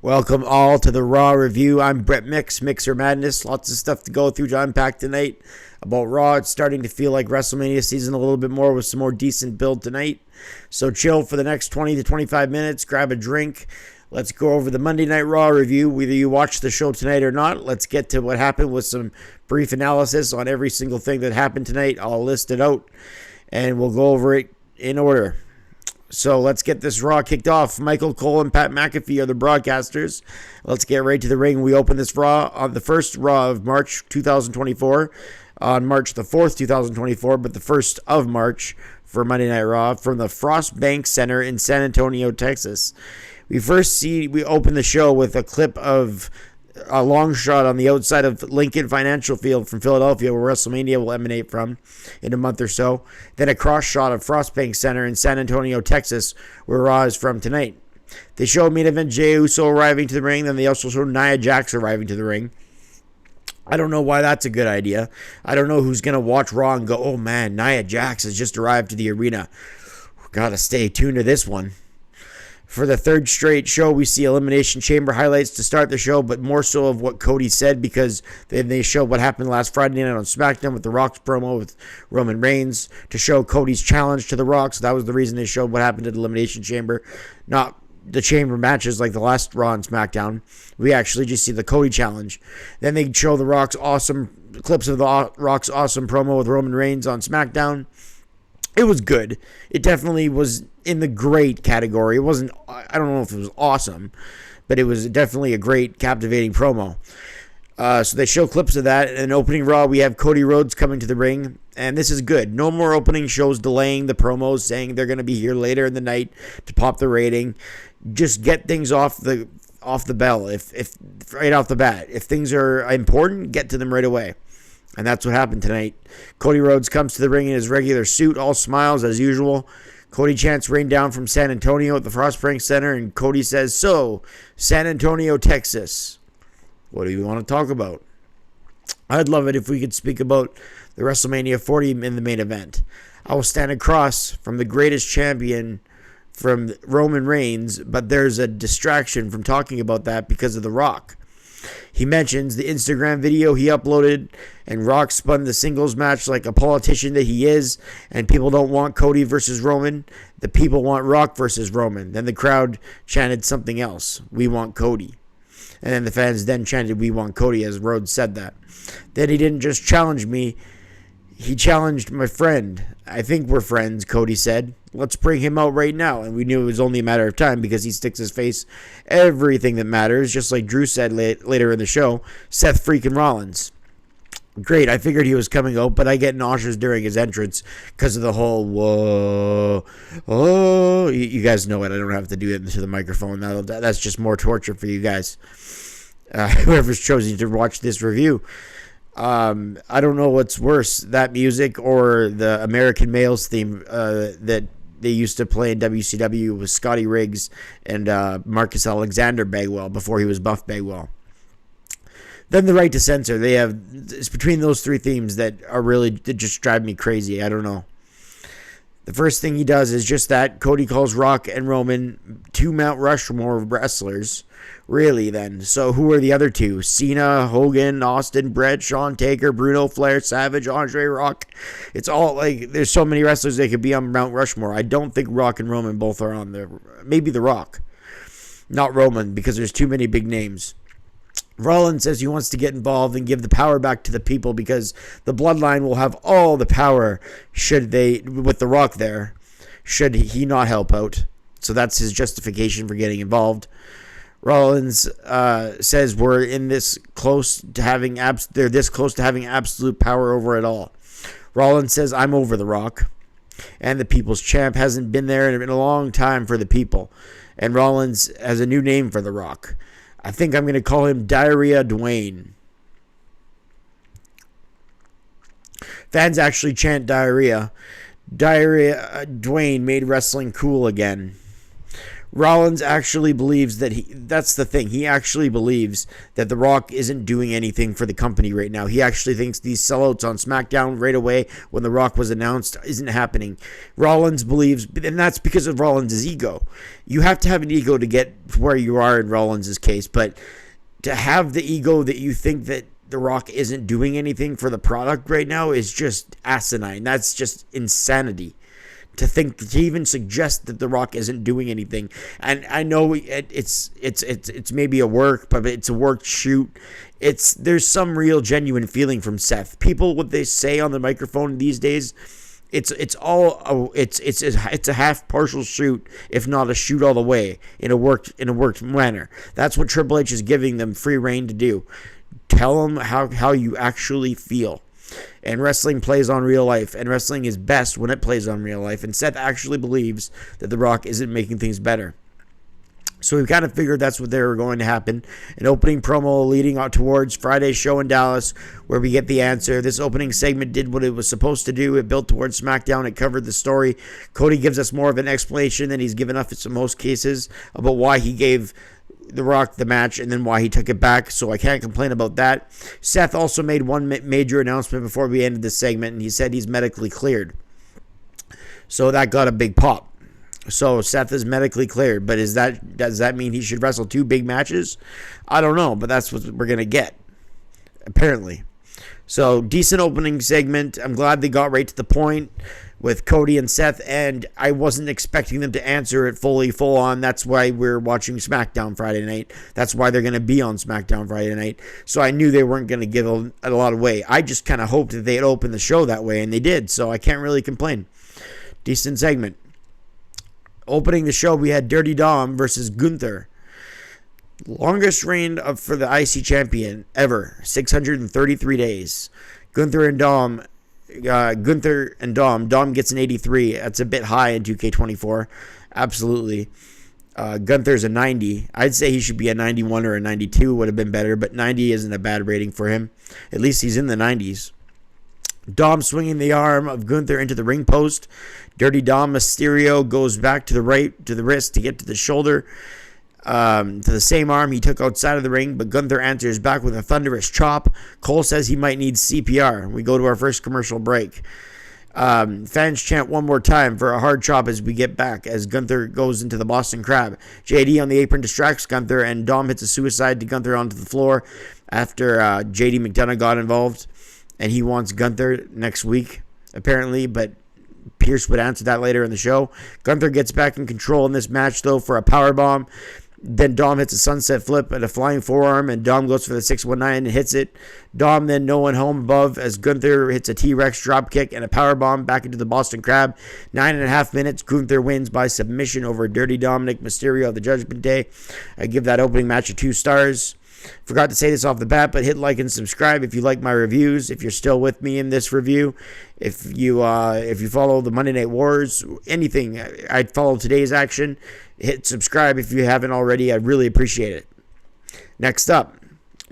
Welcome all to the Raw review. I'm Brett Mixer Madness. Lots of stuff to go through to unpack tonight about Raw. It's starting to feel like WrestleMania season a little bit more with some more decent build tonight. So chill for the next 20 to 25 minutes. Grab a drink. Let's go over the Monday Night Raw review. Whether you watch the show tonight or not, let's get to what happened with some brief analysis on every single thing that happened tonight. I'll list it out and we'll go over it in order. So let's get this Raw kicked off. Michael Cole and Pat McAfee are the broadcasters. Let's get right to the ring. We open this Raw on the first Raw of March 2024, on March the 4th, 2024, but the 1st of March for Monday Night Raw from the Frost Bank Center in San Antonio, Texas. We open the show with a clip of a long shot on the outside of Lincoln Financial Field from Philadelphia, where WrestleMania will emanate from in a month or so. Then a cross shot of Frostbank Center in San Antonio, Texas, where Raw is from tonight. They show main event Jey Uso arriving to the ring. Then they also show Nia Jax arriving to the ring. I don't know why that's a good idea. I don't know who's going to watch Raw and go, oh man, Nia Jax has just arrived to the arena. Gotta stay tuned to this one. For the third straight show, we see Elimination Chamber highlights to start the show, but more so of what Cody said, because then they show what happened last Friday night on SmackDown with The Rock's promo with Roman Reigns to show Cody's challenge to The Rock. So that was the reason they showed what happened at Elimination Chamber, not the Chamber matches like the last Raw and SmackDown. We actually just see the Cody challenge. Then they show The Rock's awesome clips of The Rock's awesome promo with Roman Reigns on SmackDown. It was good. It definitely was in the great category. It wasn't, I don't know if it was awesome, but it was definitely a great, captivating promo. So they show clips of that. In opening Raw, we have Cody Rhodes coming to the ring, and this is good. No more opening shows delaying the promos, saying they're going to be here later in the night to pop the rating. Just get things off the bell, if right off the bat. If things are important, get to them right away. And that's what happened tonight. Cody Rhodes comes to the ring in his regular suit, all smiles as usual. Cody chants rain down from San Antonio at the Frostbank Center, and Cody says, so, San Antonio, Texas, what do you want to talk about? I'd love it if we could speak about the WrestleMania 40 in the main event. I will stand across from the greatest champion from Roman Reigns, but there's a distraction from talking about that because of The Rock. He mentions the Instagram video he uploaded, and Rock spun the singles match like a politician that he is, and people don't want Cody versus Roman. The people want Rock versus Roman. Then the crowd chanted something else. We want Cody. And then the fans then chanted, we want Cody, as Rhodes said that. Then he didn't just challenge me. He challenged my friend. I think we're friends, Cody said. Let's bring him out right now. And we knew it was only a matter of time because he sticks his face everything that matters, just like Drew said later in the show. Seth freaking Rollins. Great, I figured he was coming out, but I get nauseous during his entrance because of the whole, whoa, oh. You guys know it. I don't have to do it into the microphone. That's just more torture for you guys. Whoever's chosen to watch this review. I don't know what's worse, that music or the American Males theme that they used to play in WCW with Scotty Riggs and Marcus Alexander Bagwell before he was Buff Bagwell. Then the right to censor. It's between those three themes that just drive me crazy. I don't know. The first thing he does is just that. Cody calls Rock and Roman two Mount Rushmore wrestlers. Really, then. So who are the other two? Cena, Hogan, Austin, Brett, Shawn Taker, Bruno, Flair, Savage, Andre, Rock. It's all like, there's so many wrestlers they could be on Mount Rushmore. I don't think Rock and Roman both are on there. Maybe The Rock. Not Roman, because there's too many big names. Rollins says he wants to get involved and give the power back to the people because the Bloodline will have all the power with The Rock there, should he not help out. So that's his justification for getting involved. Rollins says they're this close to having absolute power over it all. Rollins says, I'm over The Rock. And the people's champ hasn't been there in a long time for the people. And Rollins has a new name for The Rock. I think I'm going to call him Diarrhea Dwayne. Fans actually chant Diarrhea. Diarrhea Dwayne made wrestling cool again. Rollins actually believes that that's the thing. He actually believes that The Rock isn't doing anything for the company right now. He actually thinks these sellouts on SmackDown right away when The Rock was announced isn't happening. Rollins believes, and that's because of Rollins' ego. You have to have an ego to get where you are in Rollins' case, but to have the ego that you think that The Rock isn't doing anything for the product right now is just asinine. That's just insanity. To even suggest that The Rock isn't doing anything. And I know it's maybe a work, but it's a work shoot. There's some real genuine feeling from Seth. People, what they say on the microphone these days, it's a half partial shoot, if not a shoot all the way in a worked manner. That's what Triple H is giving them free reign to do. Tell them how you actually feel. And wrestling plays on real life, and wrestling is best when it plays on real life. And Seth actually believes that The Rock isn't making things better. So we kind of figured that's what they were going to happen. An opening promo leading out towards Friday's show in Dallas, where we get the answer. This opening segment did what it was supposed to do. It built towards SmackDown. It covered the story. Cody gives us more of an explanation than he's given us in most cases about why he gave The Rock the match and then why he took it back, so I can't complain about that. Seth also made one major announcement before we ended this segment, and he said he's medically cleared. So that got a big pop. So Seth is medically cleared, but does that mean he should wrestle 2 big matches? I don't know, but that's what we're going to get, apparently. So decent opening segment. I'm glad they got right to the point with Cody and Seth, and I wasn't expecting them to answer it full on. That's why we're watching SmackDown Friday night. That's why they're going to be on SmackDown Friday night. So I knew they weren't going to give a lot away. I just kind of hoped that they'd open the show that way, and they did, so I can't really complain. Decent segment. Opening the show, we had Dirty Dom versus Gunther. Longest reign for the IC champion ever, 633 days. Gunther and Dom, Dom gets an 83. That's a bit high in 2K24. Absolutely. Gunther's a 90. I'd say he should be a 91 or a 92. Would have been better, but 90 isn't a bad rating for him. At least he's in the 90s. Dom swinging the arm of Gunther into the ring post. Dirty Dom Mysterio goes back to the right, to the wrist to get to the shoulder. To the same arm he took outside of the ring, but Gunther answers back with a thunderous chop. Cole says he might need CPR. We go to our first commercial break. Fans chant one more time for a hard chop as we get back, as Gunther goes into the Boston Crab. JD on the apron distracts Gunther, and Dom hits a suicide to Gunther onto the floor after JD McDonough got involved, and he wants Gunther next week, apparently, but Pierce would answer that later in the show. Gunther gets back in control in this match, though, for a powerbomb. Then Dom hits a sunset flip and a flying forearm, and Dom goes for the 619 and hits it. Dom then no one home above as Gunther hits a T-Rex dropkick and a powerbomb back into the Boston Crab. 9.5 minutes. Gunther wins by submission over Dirty Dominic Mysterio of the Judgment Day. I give that opening match a 2 stars. Forgot to say this off the bat, but hit like and subscribe if you like my reviews. If you're still with me in this review, if you follow the Monday Night Wars, anything, I'd follow today's action. Hit subscribe if you haven't already. I'd really appreciate it. Next up,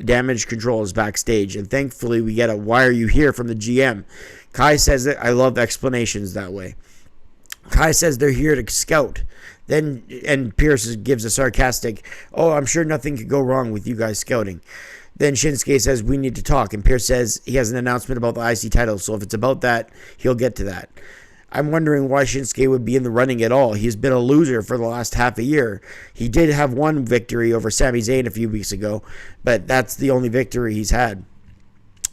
Damage Control is backstage, and thankfully we get a "Why are you here?" from the GM. Kai says it. I love explanations that way. Kai says they're here to scout. And Pierce gives a sarcastic, "Oh, I'm sure nothing could go wrong with you guys scouting." Then Shinsuke says, "We need to talk." And Pierce says he has an announcement about the IC title. So if it's about that, he'll get to that. I'm wondering why Shinsuke would be in the running at all. He's been a loser for the last half a year. He did have one victory over Sami Zayn a few weeks ago, but that's the only victory he's had.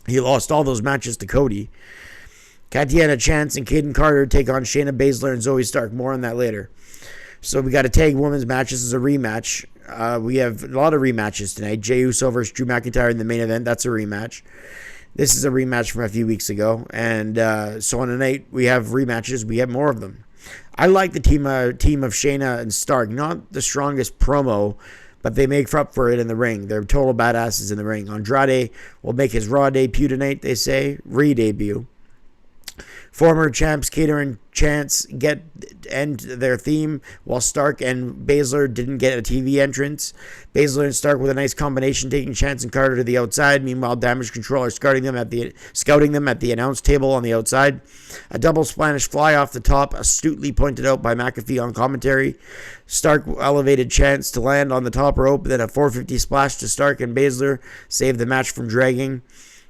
He lost all those matches to Cody. Katiana Chance and Kaden Carter take on Shayna Baszler and Zoe Stark. More on that later. So we got a tag women's match. This is a rematch. We have a lot of rematches tonight. Jey Uso versus Drew McIntyre in the main event. That's a rematch. This is a rematch from a few weeks ago. And so on tonight, we have rematches. We have more of them. I like the team of Shayna and Stark. Not the strongest promo, but they make up for it in the ring. They're total badasses in the ring. Andrade will make his Raw debut tonight, they say. Re-debut. Former champs Cater and Chance end their theme, while Stark and Baszler didn't get a TV entrance. Baszler and Stark with a nice combination, taking Chance and Carter to the outside. Meanwhile, Damage Control are scouting them at the announce table on the outside. A double Spanish fly off the top, astutely pointed out by McAfee on commentary. Stark elevated Chance to land on the top rope, then a 450 splash to Stark, and Baszler saved the match from dragging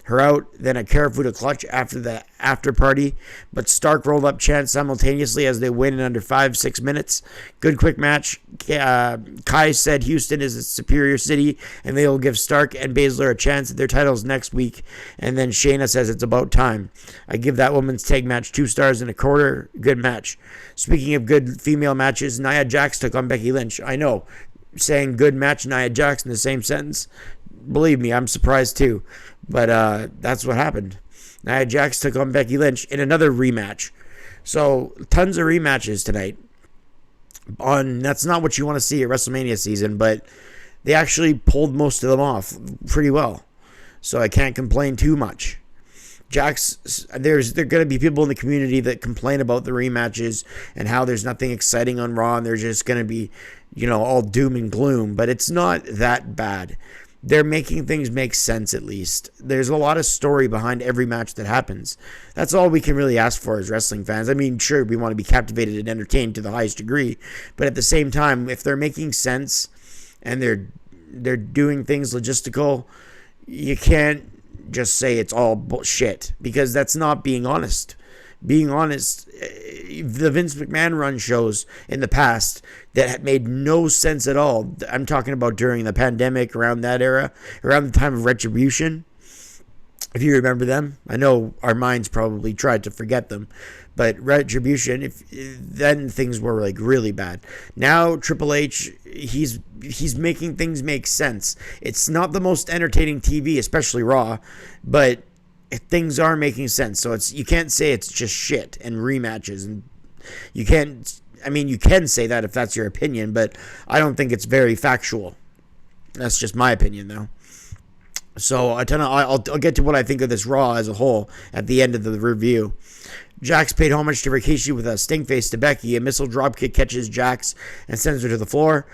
her out, then a Karafuda clutch after the after party, but Stark rolled up Chance simultaneously as they win in under 5-6 minutes. Good quick match. Kai said Houston is a superior city, and they will give Stark and Baszler a chance at their titles next week, and then Shayna says it's about time. I give that women's tag match 2 stars and a quarter. Good match. Speaking of good female matches, Nia Jax took on Becky Lynch. I know, saying good match, Nia Jax in the same sentence, believe me, I'm surprised too. But that's what happened. Nia Jax took on Becky Lynch in another rematch. So, tons of rematches tonight. That's not what you want to see at WrestleMania season, but they actually pulled most of them off pretty well. So, I can't complain too much. There's going to be people in the community that complain about the rematches and how there's nothing exciting on Raw, and they're just going to be, all doom and gloom. But it's not that bad. They're making things make sense, at least. There's a lot of story behind every match that happens. That's all we can really ask for as wrestling fans. I mean, sure, we want to be captivated and entertained to the highest degree, but at the same time, if they're making sense and they're doing things logistical, you can't just say it's all bullshit, because that's not being honest. Being honest, the Vince McMahon run shows in the past that had made no sense at all. I'm talking about during the pandemic, around that era, around the time of Retribution. If you remember them, I know our minds probably tried to forget them, but Retribution, then things were like really bad. Now Triple H, he's making things make sense. It's not the most entertaining TV, especially Raw, but things are making sense. So you can't say it's just shit and rematches, and you can say that if that's your opinion, but I don't think it's very factual. That's just my opinion, though. So I'll get to what I think of this Raw as a whole at the end of the review. Jax paid homage to Rikishi with a stink face to Becky. A missile dropkick catches Jax and sends her to the floor.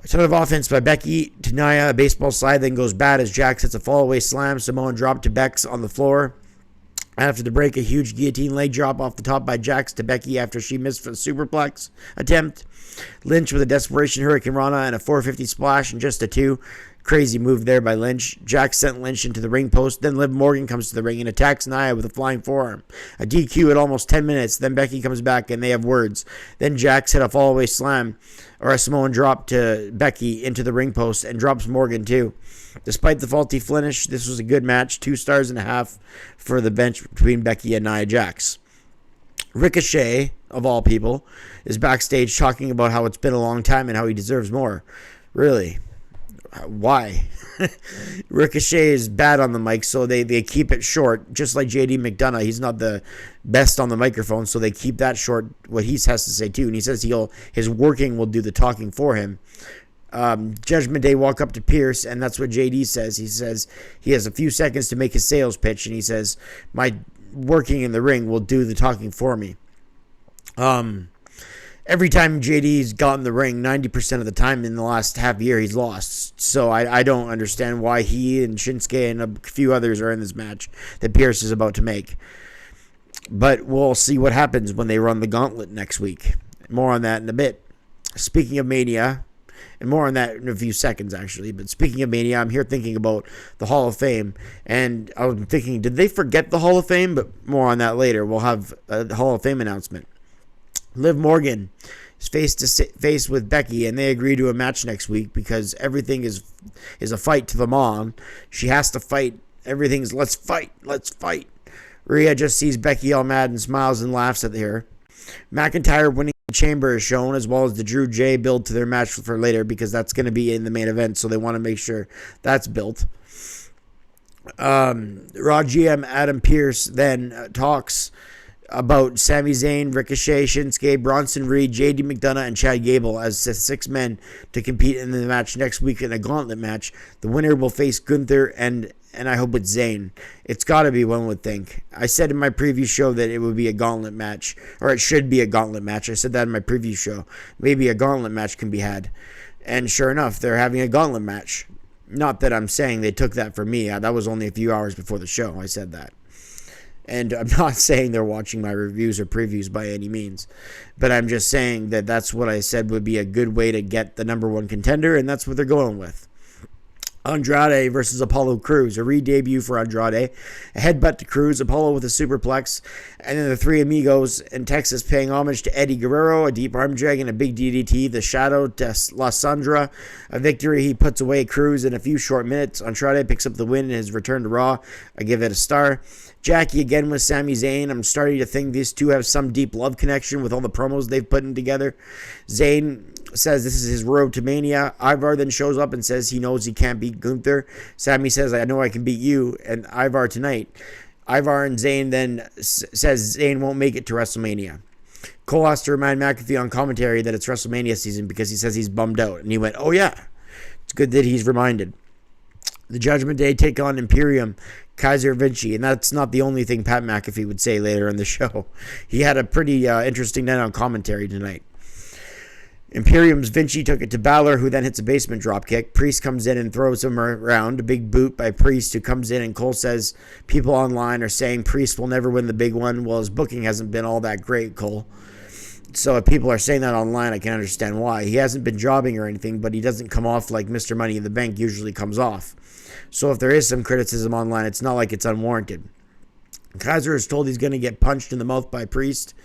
A ton of offense by Becky to Nia. A baseball slide then goes bad as Jax hits a fallaway slam. Samoan drop to Bex on the floor. After the break, a huge guillotine leg drop off the top by Jax to Becky after she missed for the superplex attempt. Lynch with a desperation Hurricane Rana and a 450 splash and just a 2. Crazy move there by Lynch. Jax sent Lynch into the ring post. Then Liv Morgan comes to the ring and attacks Nia with a flying forearm. A DQ at almost 10 minutes. Then Becky comes back and they have words. Then Jax hit a fallaway slam or a Samoan drop to Becky into the ring post and drops Morgan too. Despite the faulty finish, this was a good match. 2 stars and a half for the bench between Becky and Nia Jax. Ricochet, of all people, is backstage talking about how it's been a long time and how he deserves more. Really? Why? Ricochet is bad on the mic, so they keep it short, just like JD McDonough. He's not the best on the microphone, so they keep that short, what he has to say too. And he says his working will do the talking for him. Judgment Day walk up to Pierce, and that's what JD says. He says he has a few seconds to make his sales pitch, and he says, my working in the ring will do the talking for me. Every time JD's gotten the ring, 90% of the time in the last half year, he's lost. So I don't understand why he and Shinsuke and a few others are in this match that Pierce is about to make. But we'll see what happens when they run the gauntlet next week. More on that in a bit. Speaking of Mania, and more on that in a few seconds, actually. But speaking of Mania, I'm here thinking about the Hall of Fame. And I was thinking, did they forget the Hall of Fame? But more on that later. We'll have a Hall of Fame announcement. Liv Morgan is face to face with Becky, and they agree to a match next week because everything is a fight to the mom. She has to fight. Everything's let's fight. Rhea just sees Becky all mad and smiles and laughs at her. McIntyre winning the Chamber is shown, as well as the Drew J build to their match for later, because that's going to be in the main event, so they want to make sure that's built. Raw GM Adam Pearce then talks about Sami Zayn, Ricochet, Shinsuke, Bronson Reed, JD McDonough, and Chad Gable as 6 men to compete in the match next week in a gauntlet match. The winner will face Gunther and I hope it's Zayn. It's got to be, one would think. I said in my preview show that it would be a gauntlet match, or it should be a gauntlet match. I said that in my preview show. Maybe a gauntlet match can be had. And sure enough, they're having a gauntlet match. Not that I'm saying they took that from me. That was only a few hours before the show. I said that. And I'm not saying they're watching my reviews or previews by any means. But I'm just saying that that's what I said would be a good way to get the number one contender, and that's what they're going with. Andrade versus Apollo Crews, a re-debut for Andrade. A headbutt to Crews, Apollo with a superplex, and then the Three Amigos in Texas paying homage to Eddie Guerrero, a deep arm drag and a big DDT. The Shadow to La Sandra, a victory. He puts away Crews in a few short minutes. Andrade picks up the win in his return to Raw. I give it a star. Jackie again with Sami Zayn. I'm starting to think these two have some deep love connection with all the promos they've put in together. Zayn says this is his road to Mania. Ivar then shows up and says he knows he can't beat Gunther. Sami says, I know I can beat you and Ivar tonight. Ivar and Zayn then says Zayn won't make it to WrestleMania. Cole has to remind McAfee on commentary that it's WrestleMania season because he says he's bummed out. And he went, oh yeah, it's good that he's reminded. The Judgment Day take on Imperium, Kaiser Vinci, and that's not the only thing Pat McAfee would say later in the show. He had a pretty interesting night on commentary tonight. Imperium's Vinci took it to Balor, who then hits a basement dropkick. Priest comes in and throws him around. A big boot by Priest, who comes in, and Cole says people online are saying Priest will never win the big one. Well, his booking hasn't been all that great, Cole. So if people are saying that online, I can understand why. He hasn't been jobbing or anything, but he doesn't come off like Mr. Money in the Bank usually comes off. So if there is some criticism online, it's not like it's unwarranted. Kaiser is told he's going to get punched in the mouth by Priest.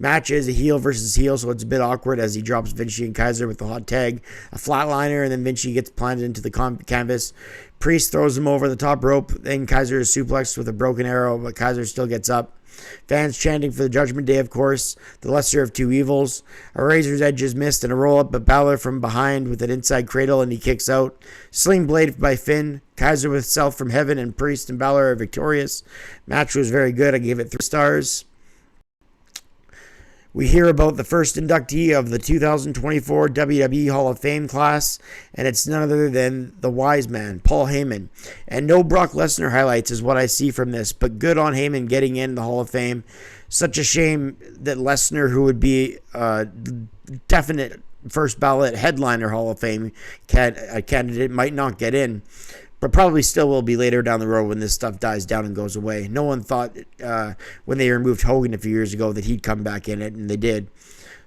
Match is a heel versus heel, so it's a bit awkward as he drops Vinci and Kaiser with the hot tag. A flatliner, and then Vinci gets planted into the canvas. Priest throws him over the top rope. Then Kaiser is suplexed with a broken arrow, but Kaiser still gets up. Fans chanting for the Judgment Day, of course. The lesser of two evils. A razor's edge is missed and a roll-up, but Balor from behind with an inside cradle, and he kicks out. Sling blade by Finn. Kaiser with Self from Heaven, and Priest and Balor are victorious. Match was very good. I gave it 3 stars. We hear about the first inductee of the 2024 WWE Hall of Fame class, and it's none other than the wise man, Paul Heyman. And no Brock Lesnar highlights is what I see from this, but good on Heyman getting in the Hall of Fame. Such a shame that Lesnar, who would be a definite first ballot headliner Hall of Fame candidate, might not get in. But probably still will be later down the road when this stuff dies down and goes away. No one thought when they removed Hogan a few years ago that he'd come back in it, and they did.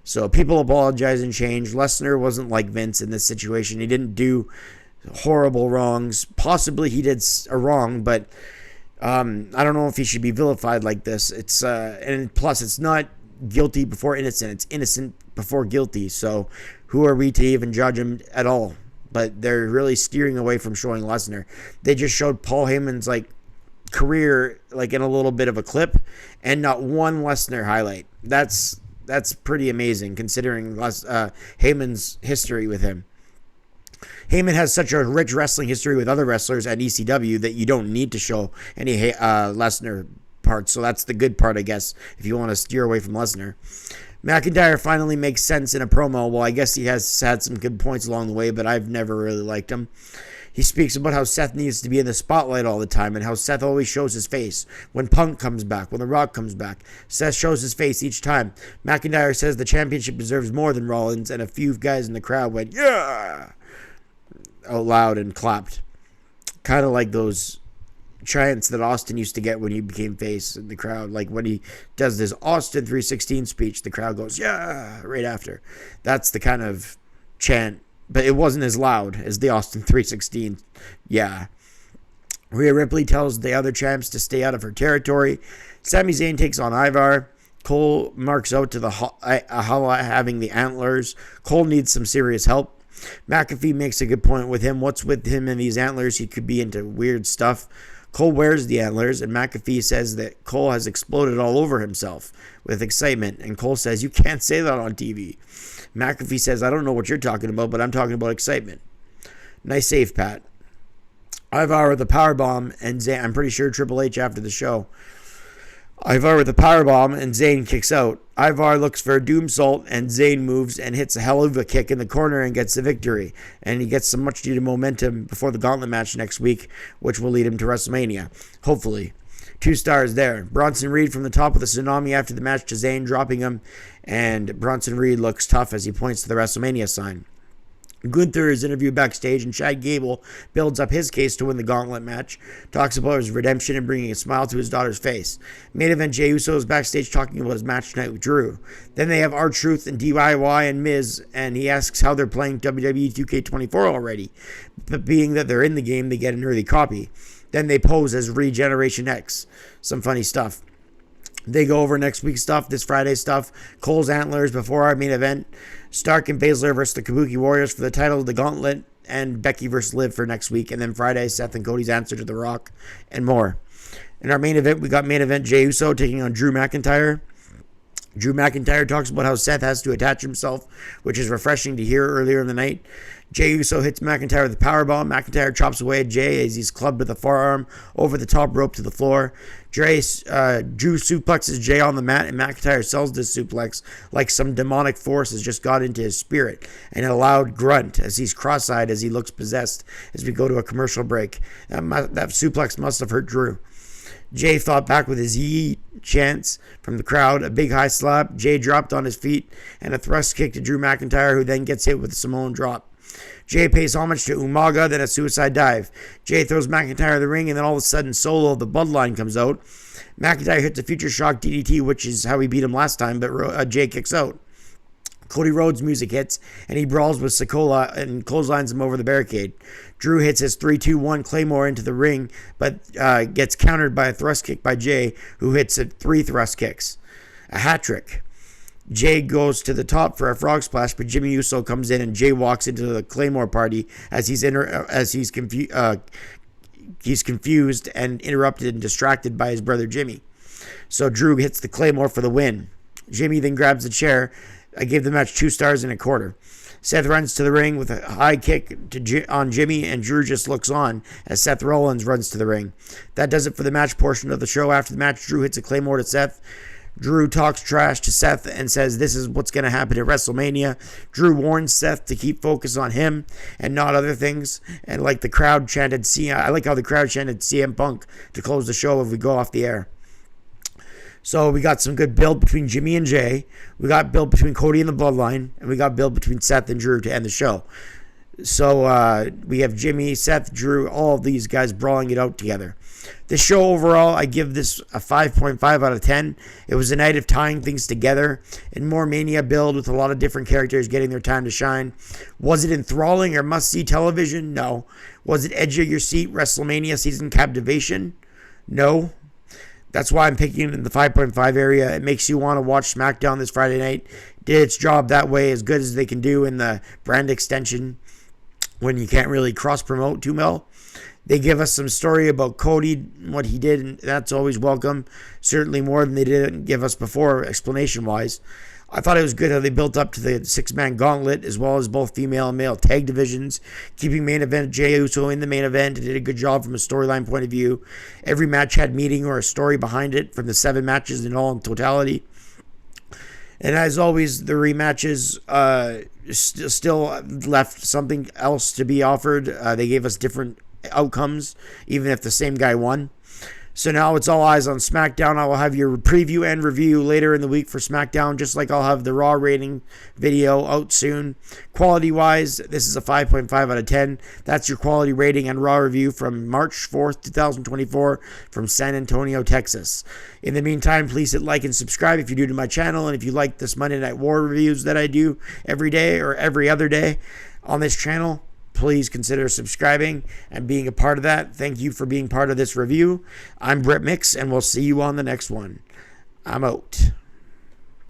So people apologize and change. Lesnar wasn't like Vince in this situation. He didn't do horrible wrongs. Possibly he did a wrong, but I don't know if he should be vilified like this. It's and plus it's not guilty before innocent. It's innocent before guilty. So who are we to even judge him at all? But they're really steering away from showing Lesnar. They just showed Paul Heyman's career in a little bit of a clip, and not one Lesnar highlight. That's pretty amazing considering Heyman's history with him. Heyman has such a rich wrestling history with other wrestlers at ECW that you don't need to show any Lesnar parts. So that's the good part, I guess, if you want to steer away from Lesnar. McIntyre finally makes sense in a promo. Well, I guess he has had some good points along the way, but I've never really liked him. He speaks about how Seth needs to be in the spotlight all the time and how Seth always shows his face. When Punk comes back, when The Rock comes back, Seth shows his face each time. McIntyre says the championship deserves more than Rollins, and a few guys in the crowd went, yeah, out loud and clapped. Kind of like those chants that Austin used to get when he became face in the crowd. Like when he does this Austin 316 speech, the crowd goes, yeah, right after. That's the kind of chant, but it wasn't as loud as the Austin 316. Yeah. Rhea Ripley tells the other champs to stay out of her territory. Sami Zayn takes on Ivar. Cole marks out to the Hala having the antlers. Cole needs some serious help. McAfee makes a good point with him. What's with him and these antlers? He could be into weird stuff. Cole wears the antlers, and McAfee says that Cole has exploded all over himself with excitement. And Cole says, you can't say that on TV. McAfee says, I don't know what you're talking about, but I'm talking about excitement. Nice save, Pat. Ivar with the powerbomb, and I'm pretty sure Triple H after the show. Ivar with a powerbomb and Zayn kicks out. Ivar looks for a doomsault and Zayn moves and hits a hell of a kick in the corner and gets the victory. And he gets some much needed momentum before the gauntlet match next week, which will lead him to WrestleMania. Hopefully. 2 stars there. Bronson Reed from the top of the tsunami after the match to Zayn, dropping him. And Bronson Reed looks tough as he points to the WrestleMania sign. Gunther is interviewed backstage, and Chad Gable builds up his case to win the gauntlet match, talks about his redemption and bringing a smile to his daughter's face. Main event, Jey Uso is backstage talking about his match tonight with Drew. Then they have R-Truth and DIY and Miz, and he asks how they're playing WWE 2K24 already. But being that they're in the game, they get an early copy. Then they pose as Regeneration X. Some funny stuff. They go over next week's stuff, this Friday's stuff. Cole's Antlers before our main event. Stark and Baszler versus the Kabuki Warriors for the title of the Gauntlet. And Becky versus Liv for next week. And then Friday, Seth and Cody's answer to The Rock. And more. In our main event, we got main event Jey Uso taking on Drew McIntyre. Drew McIntyre talks about how Seth has to attach himself, which is refreshing to hear earlier in the night. Jey Uso hits McIntyre with a powerbomb. McIntyre chops away at Jey as he's clubbed with a forearm over the top rope to the floor. Drew suplexes Jey on the mat, and McIntyre sells this suplex like some demonic force has just got into his spirit, and a loud grunt as he's cross-eyed as he looks possessed as we go to a commercial break. That suplex must have hurt Drew. Jey fought back with his yee chants from the crowd, a big high slap. Jey dropped on his feet, and a thrust kick to Drew McIntyre, who then gets hit with a Samoan drop. Jey pays homage to Umaga, then a suicide dive. Jey throws McIntyre in the ring, and then all of a sudden Solo of the Bloodline comes out. McIntyre hits a Future Shock DDT, which is how he beat him last time, but Jey kicks out. Cody Rhodes' music hits, and he brawls with Sikoa and clotheslines him over the barricade. Drew hits his 3-2-1 Claymore into the ring, but gets countered by a thrust kick by Jey, who hits 3 thrust kicks. A hat trick. Jey goes to the top for a frog splash, but Jimmy Uso comes in, and Jey walks into the Claymore party as he's confused and interrupted and distracted by his brother Jimmy. So Drew hits the Claymore for the win. Jimmy then grabs the chair. I gave the match 2 stars and a quarter. Seth runs to the ring with a high kick on Jimmy, and Drew just looks on as Seth Rollins runs to the ring. That does it for the match portion of the show. After the match, Drew hits a Claymore to Seth. Drew talks trash to Seth and says this is what's going to happen at WrestleMania. Drew warns Seth to keep focus on him and not other things. And like the crowd chanted, I like how the crowd chanted CM Punk to close the show if we go off the air. So we got some good build between Jimmy and Jey. We got build between Cody and the Bloodline. And we got build between Seth and Drew to end the show. So we have Jimmy, Seth, Drew, all of these guys brawling it out together. This show overall, I give this a 5.5 out of 10. It was a night of tying things together and more Mania build with a lot of different characters getting their time to shine. Was it enthralling or must-see television? No. Was it edge of your seat WrestleMania season captivation? No. That's why I'm picking it in the 5.5 area. It makes you want to watch SmackDown this Friday night. Did its job that way as good as they can do in the brand extension when you can't really cross-promote too well. They give us some story about Cody, what he did, and that's always welcome. Certainly more than they didn't give us before, explanation-wise. I thought it was good how they built up to the 6-man gauntlet, as well as both female and male tag divisions, keeping main event Jey Uso in the main event. It did a good job from a storyline point of view. Every match had meaning or a story behind it from the 7 matches in all in totality. And as always, the rematches still left something else to be offered. They gave us different outcomes, even if the same guy won. So now it's all eyes on SmackDown. I will have your preview and review later in the week for SmackDown, just like I'll have the Raw rating video out soon. Quality-wise, this is a 5.5 out of 10. That's your quality rating and Raw review from March 4th, 2024 from San Antonio, Texas. In the meantime, please hit like and subscribe if you're new to my channel, and if you like this Monday Night War reviews that I do every day or every other day on this channel, please consider subscribing and being a part of that. Thank you for being part of this review. I'm Brett Mix, and we'll see you on the next one. I'm out.